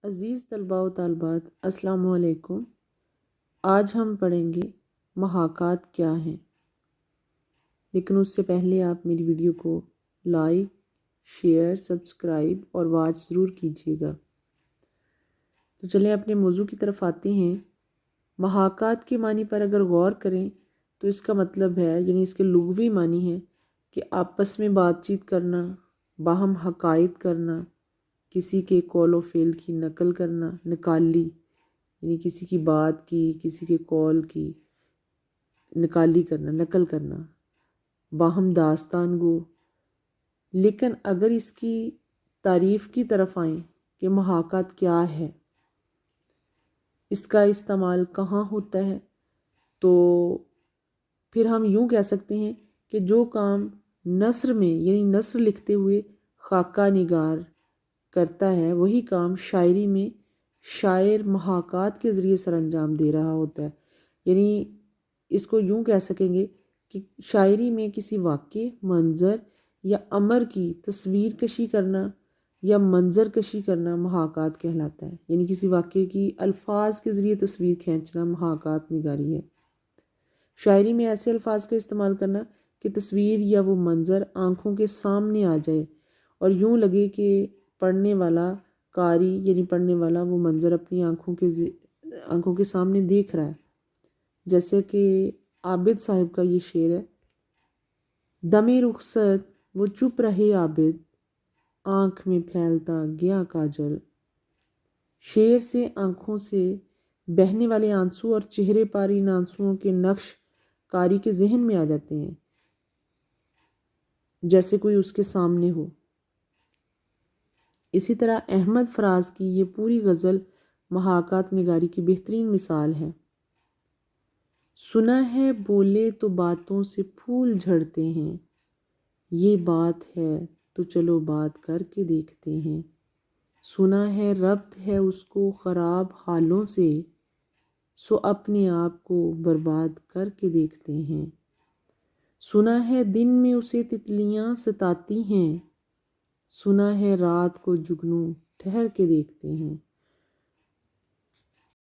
عزیز طلباء و طالبات، السلام علیکم۔ آج ہم پڑھیں گے محاکات کیا ہیں، لیکن اس سے پہلے آپ میری ویڈیو کو لائک، شیئر، سبسکرائب اور واچ ضرور کیجیے گا۔ تو چلیں اپنے موضوع کی طرف آتے ہیں۔ محاکات کے معنی پر اگر غور کریں تو اس کا مطلب ہے، یعنی اس کے لغوی معنی ہے کہ آپس میں بات چیت کرنا، باہم حکایت کرنا، کسی کے قول و فعل کی نقل کرنا، نقالی یعنی کسی کی بات کی، کسی کے قول کی نقالی کرنا، نقل کرنا، باہم داستان گو۔ لیکن اگر اس کی تعریف کی طرف آئیں کہ محاکات کیا ہے، اس کا استعمال کہاں ہوتا ہے، تو پھر ہم یوں کہہ سکتے ہیں کہ جو کام نثر میں یعنی نثر لکھتے ہوئے خاکہ نگار کرتا ہے، وہی کام شاعری میں شاعر محاکات کے ذریعے سر انجام دے رہا ہوتا ہے۔ یعنی اس کو یوں کہہ سکیں گے کہ شاعری میں کسی واقعے، منظر یا امر کی تصویر کشی کرنا یا منظر کشی کرنا محاکات کہلاتا ہے۔ یعنی کسی واقعے کی الفاظ کے ذریعے تصویر کھینچنا محاکات نگاری ہے۔ شاعری میں ایسے الفاظ کا استعمال کرنا کہ تصویر یا وہ منظر آنکھوں کے سامنے آ جائے اور یوں لگے کہ پڑھنے والا قاری یعنی پڑھنے والا وہ منظر اپنی آنکھوں کے سامنے دیکھ رہا ہے۔ جیسے کہ عابد صاحب کا یہ شعر ہے: دم رخصت وہ چپ رہے عابد، آنکھ میں پھیلتا گیا کاجل۔ شعر سے آنکھوں سے بہنے والے آنسو اور چہرے پر ان آنسوؤں کے نقش قاری کے ذہن میں آ جاتے ہیں، جیسے کوئی اس کے سامنے ہو۔ اسی طرح احمد فراز کی یہ پوری غزل محاکات نگاری کی بہترین مثال ہے۔ سنا ہے بولے تو باتوں سے پھول جھڑتے ہیں، یہ بات ہے تو چلو بات کر کے دیکھتے ہیں۔ سنا ہے ربط ہے اس کو خراب حالوں سے، سو اپنے آپ کو برباد کر کے دیکھتے ہیں۔ سنا ہے دن میں اسے تتلیاں ستاتی ہیں، سنا ہے رات کو جگنو ٹھہر کے دیکھتے ہیں۔